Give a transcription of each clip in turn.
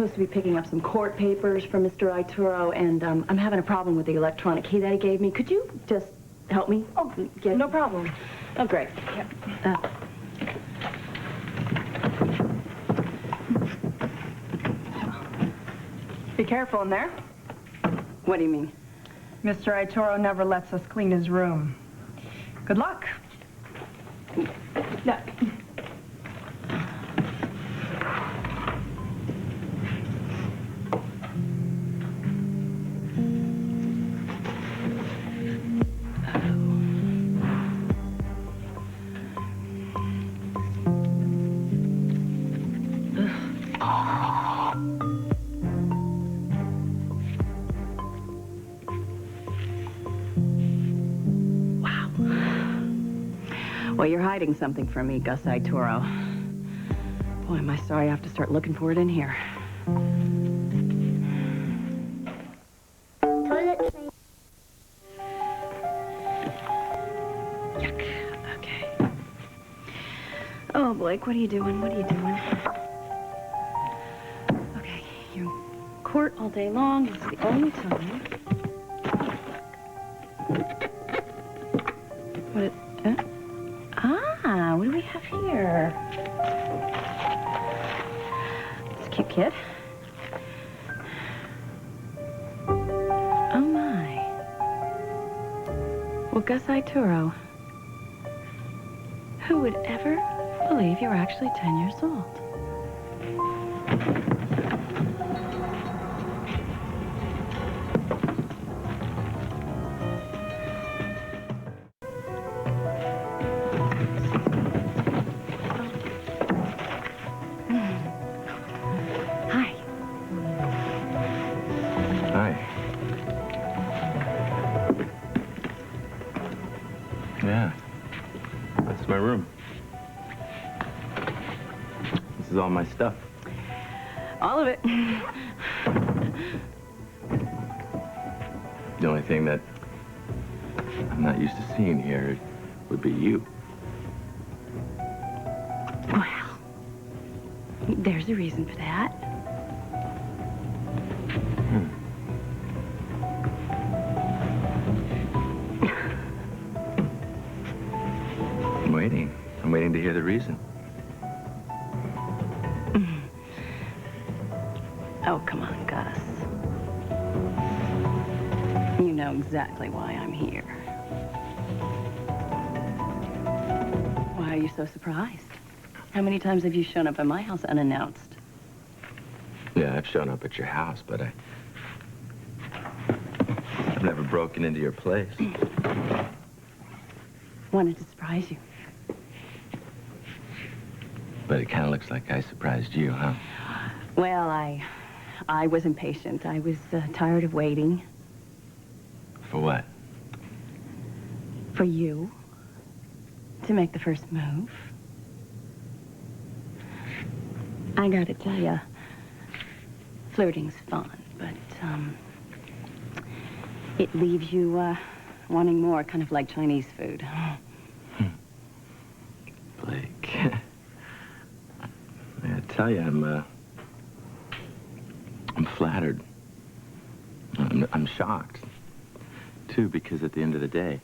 supposed to be picking up some court papers from Mr. Ituro, and I'm having a problem with the electronic key that he gave me. Could you just help me? Oh, no problem. Oh, great. Yep. Be careful in there. What do you mean? Mr. Ituro never lets us clean his room. Good luck. Yeah. Well, you're hiding something from me, Gus Ituro. Boy, am I sorry I have to start looking for it in here. Toilet train. Yuck. Okay. Oh, Blake, what are you doing? What are you doing? Okay, you're in court all day long. This is the only time. What? What do we have here? It's a cute kid. Oh, my. Well, Gus Ituro, who would ever believe you were actually 10 years old? Yeah, that's my room. This is all my stuff. All of it. The only thing that I'm not used to seeing here would be you. Well, there's a reason for that. I'm waiting to hear the reason. Oh, come on, Gus. You know exactly why I'm here. Why are you so surprised? How many times have you shown up at my house unannounced? Yeah, I've shown up at your house, but I've never broken into your place. Wanted to surprise you. But it kind of looks like I surprised you, huh? Well, I was impatient. I was tired of waiting. For what? For you to make the first move. I gotta tell you, flirting's fun, but it leaves you wanting more, kind of like Chinese food. Blake. I tell you, I'm flattered. I'm shocked, too, because at the end of the day,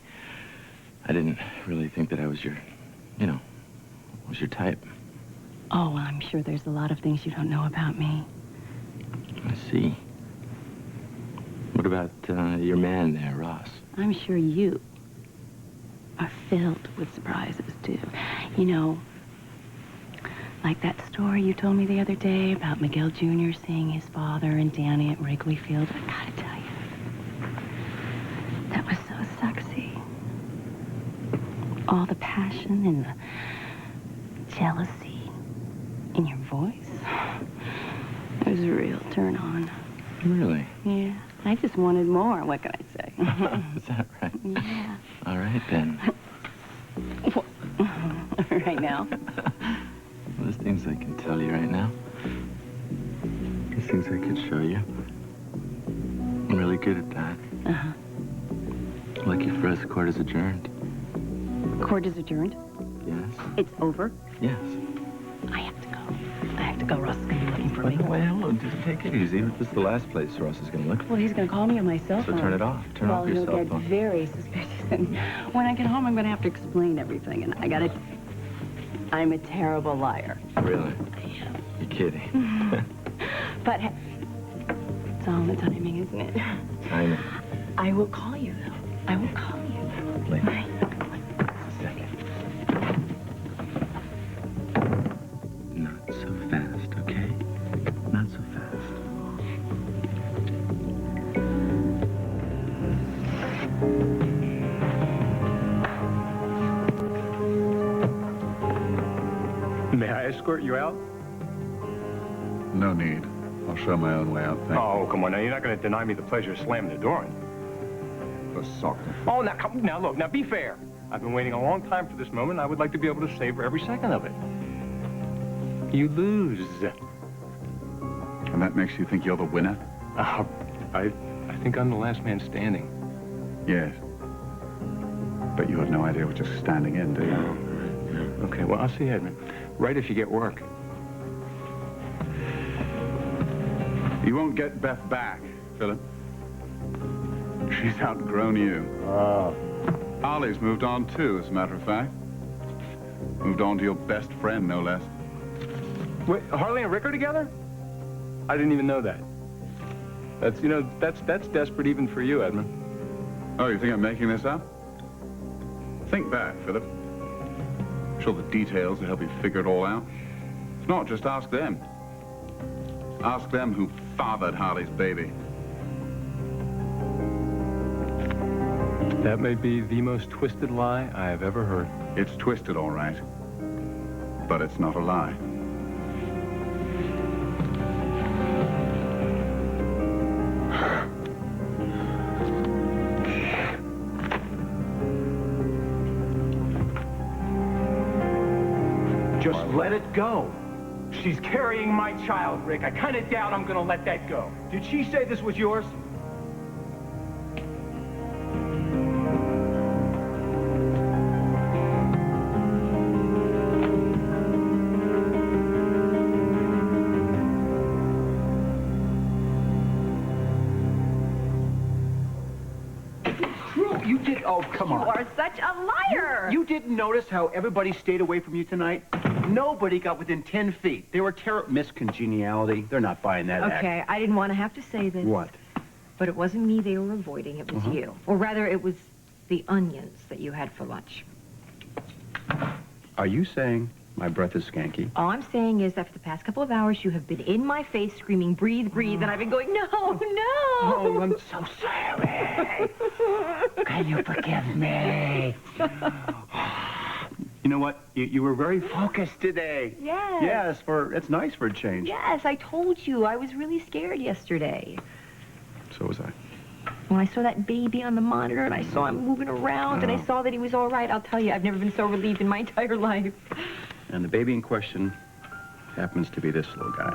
I didn't really think that I was your, was your type. Oh, well, I'm sure there's a lot of things you don't know about me. I see. What about your man there, Ross? I'm sure you are filled with surprises, too. You know, like that story you told me the other day about Miguel Jr. seeing his father and Danny at Wrigley Field. I gotta tell you, that was so sexy. All the passion and the jealousy in your voice. It was a real turn on. Really? Yeah. I just wanted more. What can I say? Is that right? Yeah. All right, then. Right now? There's things I can tell you right now. There's things I could show you. I'm really good at that. Uh-huh. Lucky for us, court is adjourned. Court is adjourned? Yes. It's over? Yes. I have to go. I have to go. Ross is going to be looking for for me. Well, just take it easy. This is the last place Ross is going to look. Well, he's going to call me on my cell So phone. turn it off. Turn off your Well, cell he'll phone. get very suspicious. And when I get home, I'm going to have to explain everything. And I'm a terrible liar. Really? You're kidding. But it's all in the timing, isn't it? I know. I will call you, though. I will call you. Later. Bye. Just a second. Not so fast, okay? Not so fast. May I escort you out? No need. I'll show my own way out, thank Oh, come on. Now, you're not going to deny me the pleasure of slamming the door in. you. The soccer. Oh, now, look. Now, be fair. I've been waiting a long time for this moment. I would like to be able to savor every second of it. You lose. And that makes you think you're the winner? I think I'm the last man standing. Yes. But you have no idea what you're standing in, do you? Okay, well, I'll see you, Edmund. Right if you get work. You won't get Beth back, Philip. She's outgrown you. Oh. Harley's moved on, too, as a matter of fact. Moved on to your best friend, no less. Wait, Harley and Rick are together? I didn't even know that. That's desperate even for you, Edmund. Oh, you think I'm making this up? Think back, Philip. I'm sure the details will help you figure it all out. If not, just ask them. Ask them who fathered Harley's baby. That may be the most twisted lie I have ever heard. It's twisted, all right. But it's not a lie. Just let it go. She's carrying my child, Rick. I kind of doubt I'm gonna let that go. Did she say this was yours? True, you did. Oh, come on. You are such a liar. You didn't notice how everybody stayed away from you tonight? Nobody got within 10 feet. They were Miss Congeniality. They're not buying that act. Okay, I didn't want to have to say this. What? But it wasn't me they were avoiding, it was you. Or rather, it was the onions that you had for lunch. Are you saying my breath is skanky? All I'm saying is that for the past couple of hours, you have been in my face screaming, breathe, breathe, and I've been going, no, no. Oh, I'm so sorry. Can you forgive me? You know what? You were very focused today. Yes. Yes, it's nice for a change. Yes, I told you. I was really scared yesterday. So was I. When I saw that baby on the monitor and I saw him moving around and I saw that he was all right, I'll tell you, I've never been so relieved in my entire life. And the baby in question happens to be this little guy.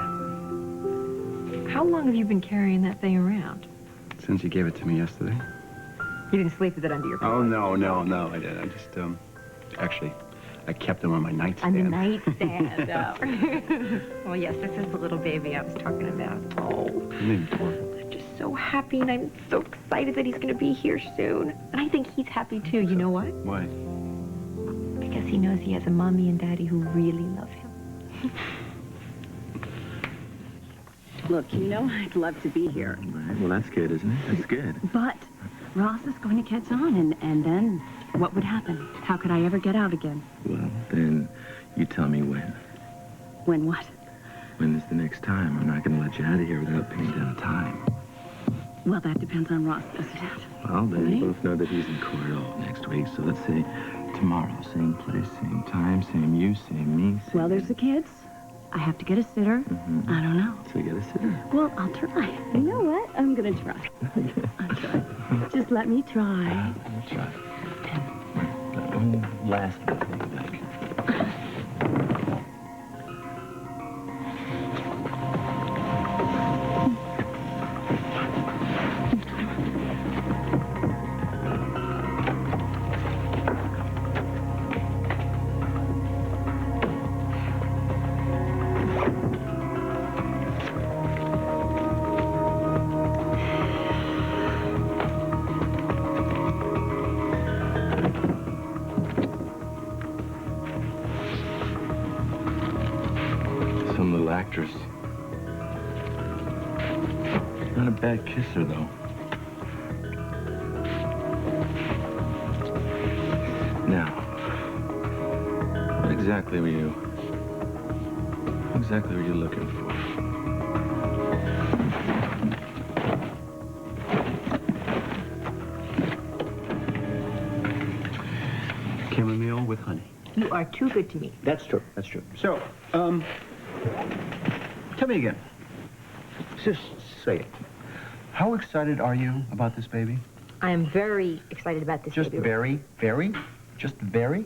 How long have you been carrying that thing around? Since he gave it to me yesterday. You didn't sleep with it under your pillow? Oh, no, I didn't. I just, actually, I kept him on my nightstand. On the nightstand. Oh. Well, yes, this is the little baby I was talking about. Oh, Maybe four. I'm just so happy, and I'm so excited that he's going to be here soon. And I think he's happy, too. You know why? Why? Because he knows he has a mommy and daddy who really love him. Look, you know I'd love to be here. Right, well, that's good, isn't it? That's good. But Ross is going to catch on, and then what would happen? How could I ever get out again? Well, then you tell me when. When what? When is the next time? I'm not going to let you out of here without pinning down a time. Well, that depends on Ross, doesn't it? Well, then you Right? both know that he's in court all next week, so let's say tomorrow, same place, same time, same you, same me. Same Well, there's the kids. I have to get a sitter. Mhm. I don't know. So you gotta sit her. Well, I'll try. You know what? I'm gonna try. I'll try. Just let me try. Let's try. One last thing, like. Not a bad kisser, though. Now, what exactly were you looking for? Chamomile with honey. You are too good to me. That's true. That's true. So, tell me again. Just say it. How excited are you about this baby? I am very excited about this Just baby. very? Just very?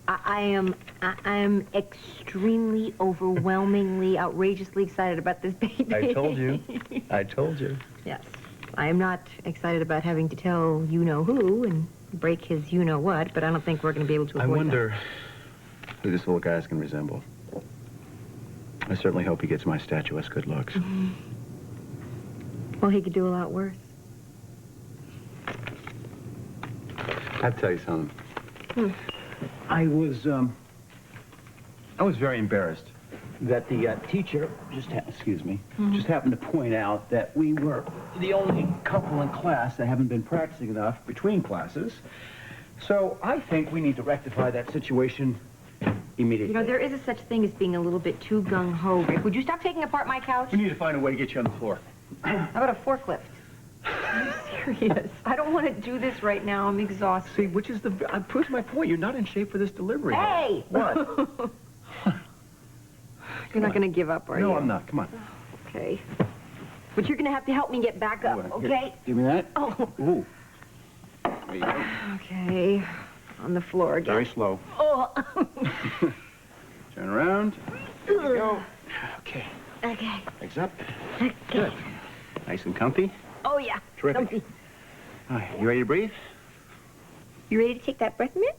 I am extremely, overwhelmingly, outrageously excited about this baby. I told you. I told you. Yes. I am not excited about having to tell you-know-who and break his you-know-what, but I don't think we're going to be able to avoid I wonder who this little guy's going to resemble. I certainly hope he gets my statuesque good looks. that. Well, he could do a lot worse. I'll tell you something. I was very embarrassed that the teacher just happened to point out that we were the only couple in class that haven't been practicing enough between classes. So I think we need to rectify that situation immediately. You know, there is a such thing as being a little bit too gung-ho, Rick. Would you stop taking apart my couch? We need to find a way to get you on the floor. How about a forklift? I'm serious. I don't want to do this right now. I'm exhausted. See, which is proves my point. You're not in shape for this delivery. Hey! What? You're not going to give up, are you? No, I'm not. Come on. Okay. But you're going to have to help me get back up, Here, okay? give me that. Oh. Ooh. There you go. Okay. On the floor again. Very slow. Oh. Turn around. There you go. Okay. Okay. Legs up. Okay. Good. Nice and comfy. Oh, yeah. Terrific. Comfy. All right, you ready to breathe? You ready to take that breath mint?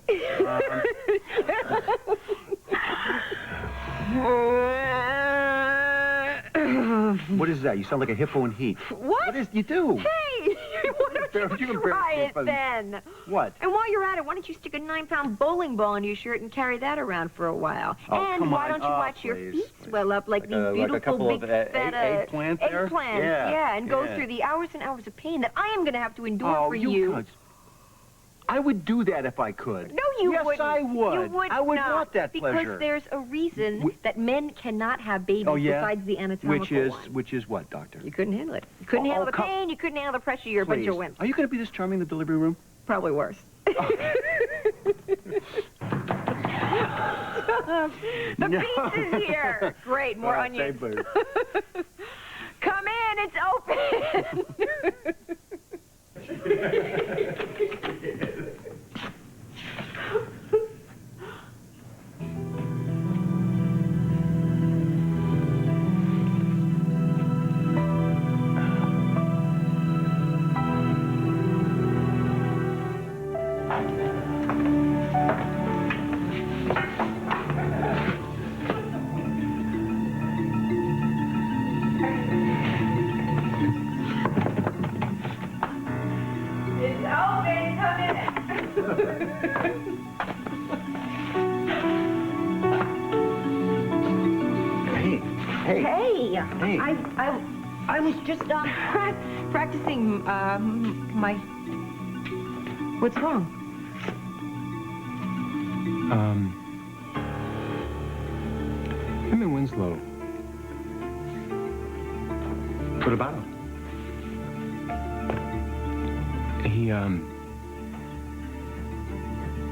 What is that? You sound like a hippo in heat. What? What is you do? Hey! Why don't you try it then? What? And while you're at it, why don't you stick a 9-pound bowling ball into your shirt and carry that around for a while? Oh, and come why on. don't you Oh, watch your please, feet please. swell up like these beautiful like a couple big of fat eggplant there? eggplants? Yeah, and go yeah. through the hours and hours of pain that I am going to have to endure Oh, for you can't. I would do that if I could. No, you yes, wouldn't. I would. You would I would not, want that because pleasure. there's a reason that men cannot have babies Oh, yeah? besides the anatomical one. Which is what, doctor? You couldn't handle it. You couldn't Oh, handle the come- pain. You couldn't handle the pressure. You're a bunch Please. of wimps. Are you going to be this charming in the delivery room? Probably worse. The No. pizza's here. Great, more onions. Come in, it's open. Hey. I was just practicing my. What's wrong? Him and Winslow. What about him? He,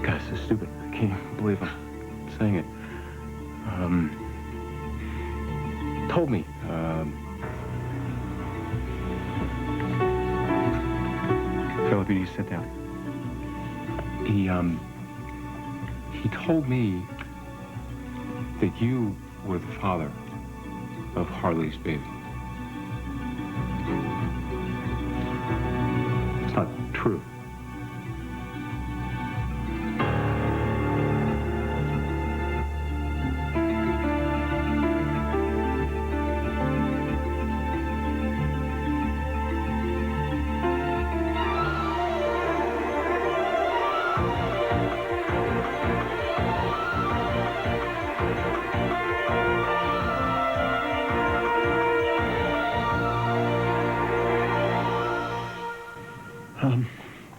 God, it's so stupid. I can't even believe I'm saying it. Told me, Philip, you need to sit down. He told me that you were the father of Harley's baby. It's not true.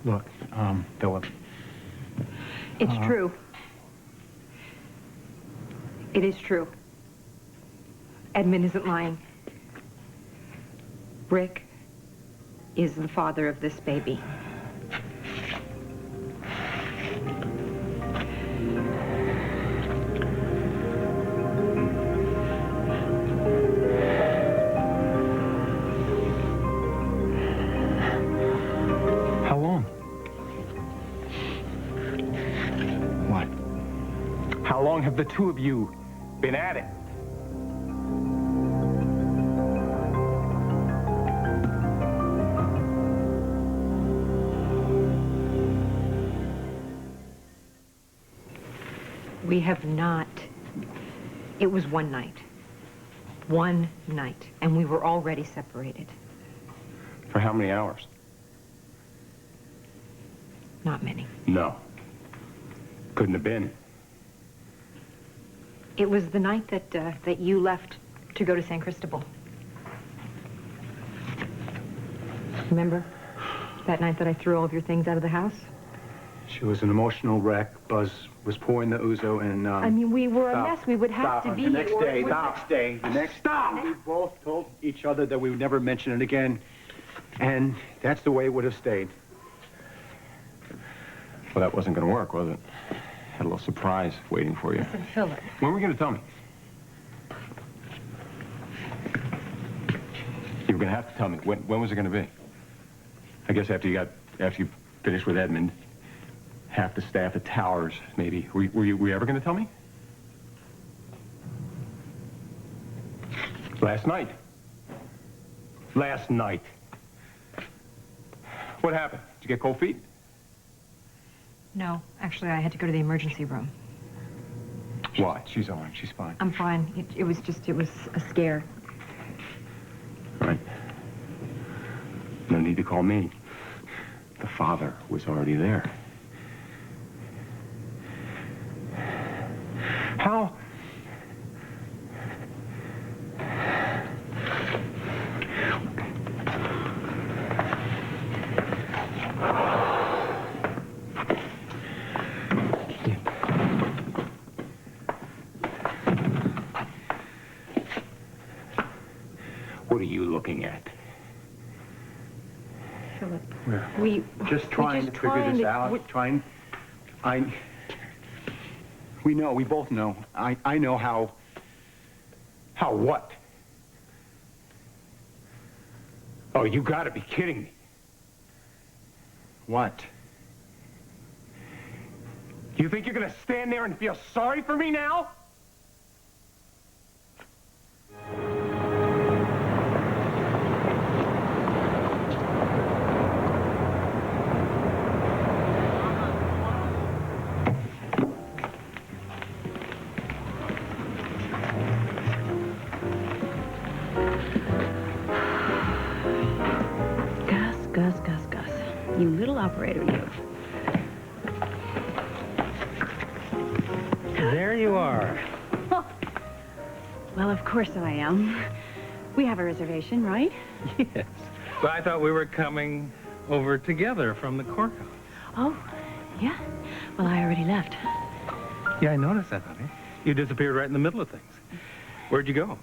Look, Philip. It's true. It is true. Edmund isn't lying. Rick is the father of this baby. How long? What? How long have the two of you been at it? We have not. It was one night. One night. And we were already separated. For how many hours? Not many. No. Couldn't have been. It was the night that you left to go to San Cristobal. Remember? That night that I threw all of your things out of the house? She was an emotional wreck. Buzz was pouring the ouzo and, I mean, we were a mess. We would have Stop. to be. The next or day, it would- the next day, we both told each other that we would never mention it again. And that's the way it would have stayed. Well, that wasn't going to work, was it? Had a little surprise waiting for you. Listen, Philip. When were you going to tell me? You were going to have to tell me. When was it going to be? I guess after you finished with Edmund, half the staff at Towers, maybe. Were you ever going to tell me? Last night. Last night. What happened? Did you get cold feet? No, actually, I had to go to the emergency room. Why? She's all right. She's fine. I'm fine. It was a scare. All right. No need to call me. The father was already there. How? What are you looking at? Philip, We're just trying to figure this out. We know, we both know. I know how. How what? Oh, you gotta be kidding me. What? You think you're gonna stand there and feel sorry for me now? Gus. You little operator, you. There you are. Well, of course I am. We have a reservation, right? Yes. But I thought we were coming over together from the courthouse. Oh, yeah. Well, I already left. Yeah, I noticed that, honey. You disappeared right in the middle of things. Where'd you go?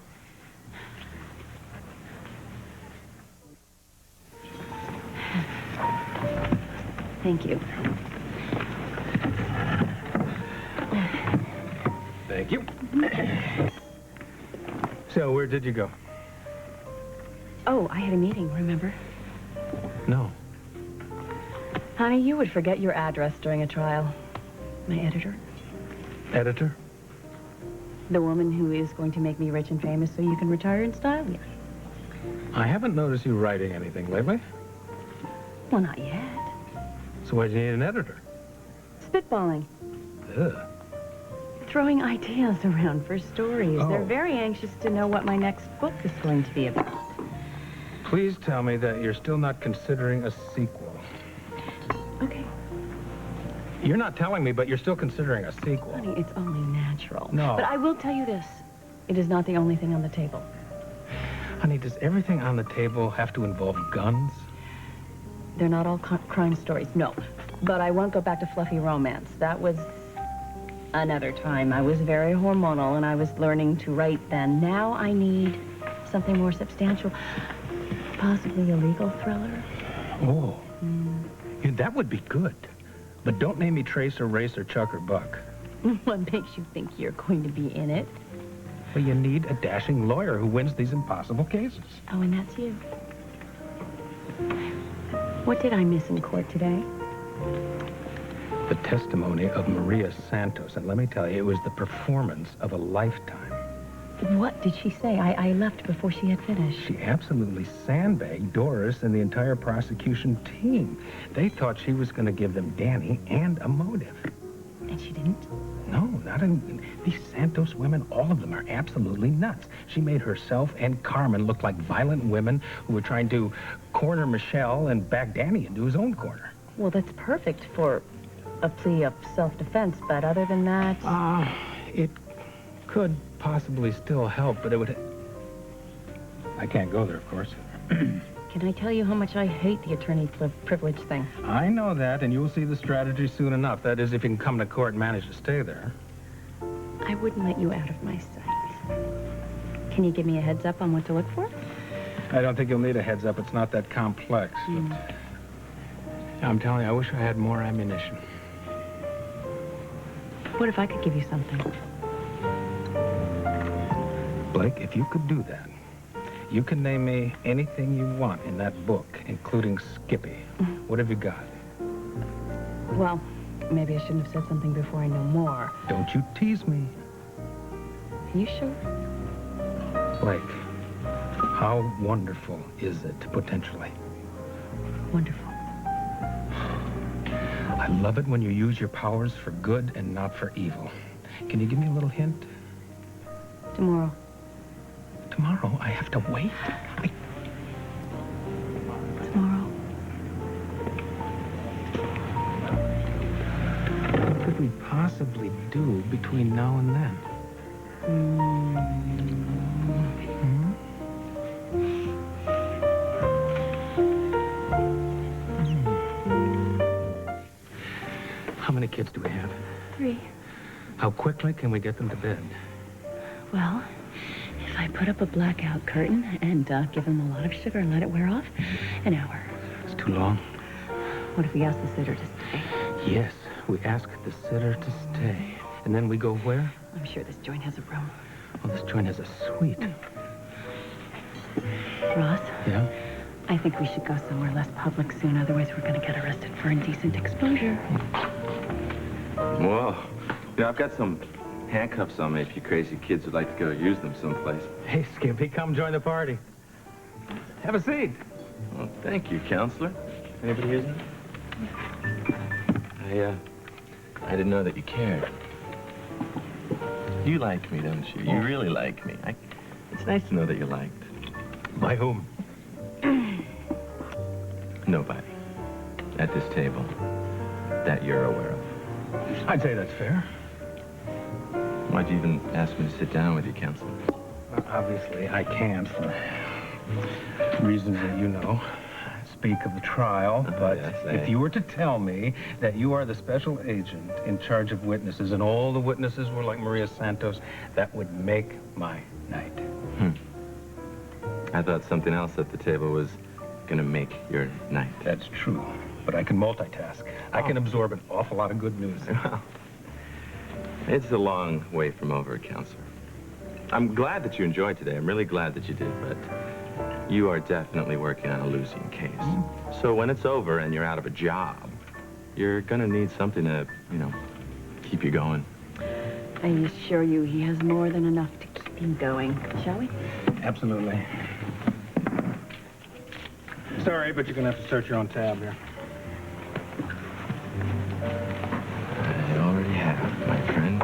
Thank you. Thank you. So, where did you go? Oh, I had a meeting, remember? No. Honey, you would forget your address during a trial. My editor. Editor? The woman who is going to make me rich and famous so you can retire in style, yes. I haven't noticed you writing anything lately. Well, not yet. So why do you need an editor? Spitballing. Ugh. Throwing ideas around for stories. Oh. They're very anxious to know what my next book is going to be about. Please tell me that you're still not considering a sequel. Okay. You're not telling me, but you're still considering a sequel. Honey, it's only natural. No. But I will tell you this. It is not the only thing on the table. Honey, does everything on the table have to involve guns? They're not all crime stories, no. But I won't go back to fluffy romance. That was another time. I was very hormonal, and I was learning to write then. Now I need something more substantial. Possibly a legal thriller. Oh, yeah, that would be good. But don't name me Trace or Race or Chuck or Buck. What makes you think you're going to be in it? Well, you need a dashing lawyer who wins these impossible cases. Oh, and that's you. What did I miss in court today? The testimony of Maria Santos, and let me tell you, it was the performance of a lifetime. What did she say? I left before she had finished. She absolutely sandbagged Doris and the entire prosecution team. They thought she was going to give them Danny and a motive. And she didn't? No, not in... These Santos women, all of them are absolutely nuts. She made herself and Carmen look like violent women who were trying to corner Michelle and back Danny into his own corner. Well, that's perfect for a plea of self-defense, but other than that... It could possibly still help, but it would... I can't go there, of course. Can I tell you how much I hate the attorney privilege thing? I know that, and you'll see the strategy soon enough. That is, if you can come to court and manage to stay there. I wouldn't let you out of my sight. Can you give me a heads up on what to look for? I don't think you'll need a heads up. It's not that complex. But I'm telling you, I wish I had more ammunition. What if I could give you something? Blake, if you could do that, you can name me anything you want in that book, including Skippy. What have you got? Well, maybe I shouldn't have said something before I know more. Don't you tease me. Are you sure? Blake, how wonderful is it, potentially? Wonderful. I love it when you use your powers for good and not for evil. Can you give me a little hint? Tomorrow. Tomorrow, I have to wait. Tomorrow. What could we possibly do between now and then? How many kids do we have? 3. How quickly can we get them to bed? Well, if I put up a blackout curtain and give them a lot of sugar and let it wear off, an hour. It's too long. What if we ask the sitter to stay? Yes, we ask the sitter to stay. And then we go where? I'm sure this joint has a room. Well, this joint has a suite. Ross? Yeah? I think we should go somewhere less public soon, otherwise we're going to get arrested for indecent exposure. Well, I've got some handcuffs on me if you crazy kids would like to go use them someplace. Hey, Skippy, come join the party. Have a seat. Well, thank you, counselor. Anybody using it? I didn't know that you cared. You like me, don't you? You really like me. It's nice to know that you're liked. By whom? Nobody. At this table. That you're aware of. I'd say that's fair. Why'd you even ask me to sit down with you, counselor? Obviously, I can't, for reasons that you know, speak of the trial. But yes, if you were to tell me that you are the special agent in charge of witnesses and all the witnesses were like Maria Santos, that would make my night. I thought something else at the table was gonna make your night. That's true, but I can multitask. I can absorb an awful lot of good news. Well, it's a long way from over, counselor. I'm glad that you enjoyed today. I'm really glad that you did, but you are definitely working on a losing case. So when it's over and you're out of a job, you're gonna need something to, keep you going. I assure you he has more than enough to keep him going. Shall we? Absolutely. Sorry, but you're gonna have to start your own tab here. I already have, my friend.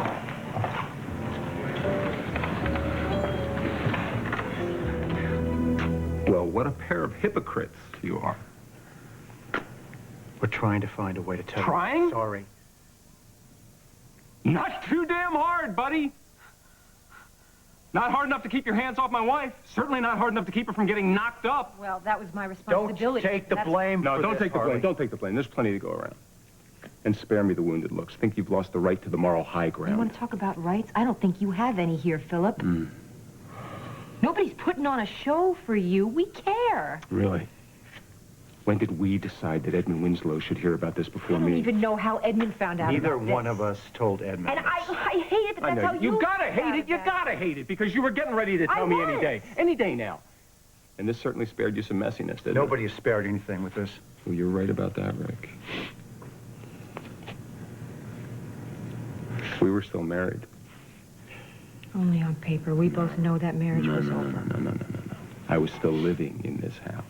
Well, what a pair of hypocrites you are. We're trying to find a way to tell Trying? you. Sorry. Not too damn hard, buddy. Not hard enough to keep your hands off my wife. Certainly not hard enough to keep her from getting knocked up. Well, that was my Don't responsibility. take the blame No, for don't this, take the blame. Harley. Don't take the blame. There's plenty to go around. And spare me the wounded looks. Think you've lost the right to the moral high You ground. want to talk about rights? I don't think you have any here, Philip. Nobody's putting on a show for you. We care. Really? When did we decide that Edmund Winslow should hear about this I before don't me? even know how Edmund found out Neither about this. one of us told Edmund. And I hate it, but I that's know. how You gotta hate found it. You out. gotta hate it because you were getting ready to tell me any was. day. Any day now. And this certainly spared you some messiness, didn't it? Nobody has spared anything with this. Well, you're right about that, Rick. We were still married. Only on paper. We both know that marriage was over. No. I was still living in this house.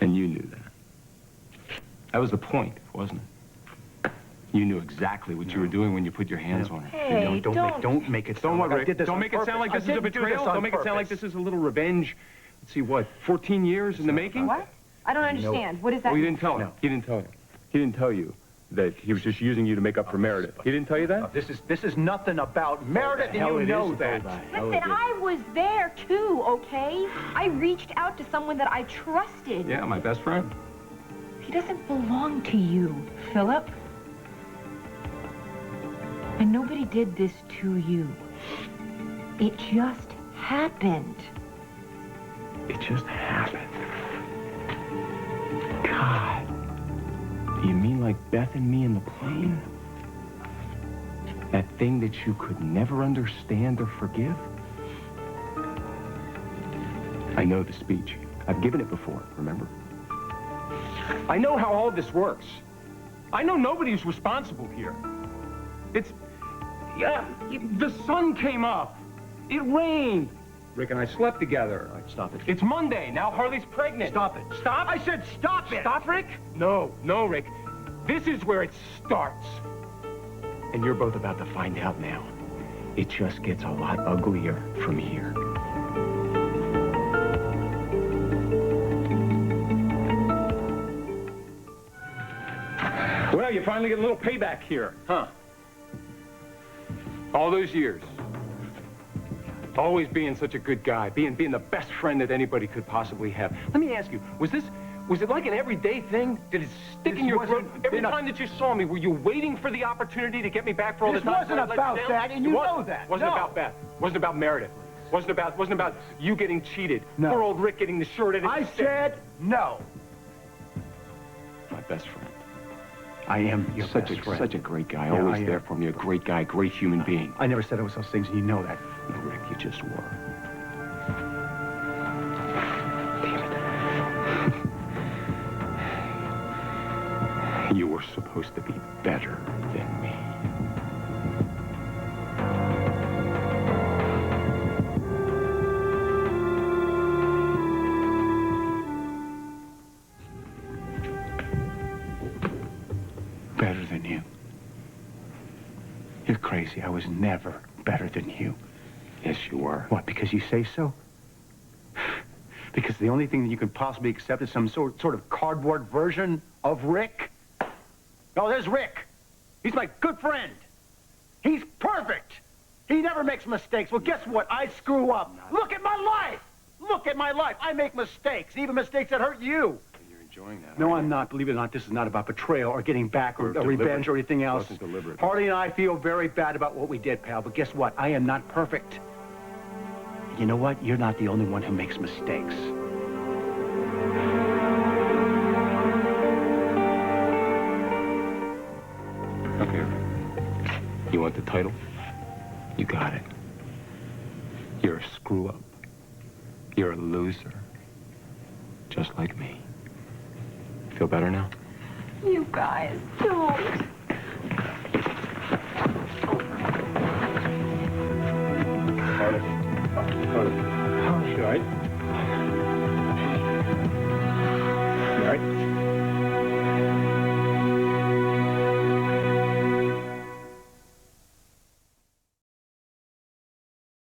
And you knew that. That was the point, wasn't it? You knew exactly what you were doing when you put your hands on her. Hey, Don't make it sound Don't like I worry, did this don't on make it sound like purpose. this is a I didn't do betrayal. this on Don't make it sound like purpose. this is a little revenge. Let's see, what, 14 years in the making? What? I don't understand. What is that? Oh, you didn't tell him. No. He didn't tell you. He didn't tell you that he was just using you to make up for Meredith. He didn't tell you that? This is nothing about Meredith, and you know that. Listen, I was there too, okay? I reached out to someone that I trusted. Yeah, my best friend. He doesn't belong to you, Philip. And nobody did this to you. It just happened. It just happened. God. Do you mean like Beth and me in the plane? That thing that you could never understand or forgive? I know the speech. I've given it before, remember? I know how all this works. I know nobody's responsible here. It's... Yeah, the sun came up. It rained. Rick and I slept together. All right, stop it. It's Monday. Now Harley's pregnant. Stop it. Stop? I said stop it. Stop, Rick? No, Rick. This is where it starts. And you're both about to find out now. It just gets a lot uglier from here. Well, you finally get a little payback here, huh? All those years. Always being such a good guy, being the best friend that anybody could possibly have. Let me ask you, was it like an everyday thing? Did it stick in your throat? Every time that you saw me, were you waiting for the opportunity to get me back for all the This time? wasn't about that, and you know that. Wasn't No. about Beth. Wasn't about Meredith. Wasn't about you getting cheated. No. Poor old Rick getting the short end of I the stick. said no. My best friend. I am your Such best friend. such a great guy. Yeah, Always I am. there for me. A great guy, great human being. I never said it was those things, and you know that. No, Rick, you just were. You were supposed to be better than me. Better than you. You're crazy. I was never better than you. Yes, you were. What, because you say so? Because the only thing that you could possibly accept is some sort of cardboard version of Rick? Oh, there's Rick. He's my good friend. He's perfect. He never makes mistakes. Well, guess what? I screw up. Look at my life. Look at my life. I make mistakes, even mistakes that hurt you. You're enjoying that. No, I'm not. Believe it or not, this is not about betrayal or getting back or Deliberate. revenge or anything else. Wasn't deliberate. Harley and I feel very bad about what we did, pal. But guess what? I am not perfect. You know what? You're not the only one who makes mistakes. Okay. You want the title? You got it. You're a screw-up. You're a loser. Just like me. Feel better now? You guys, don't. Harley. Harley. You all right?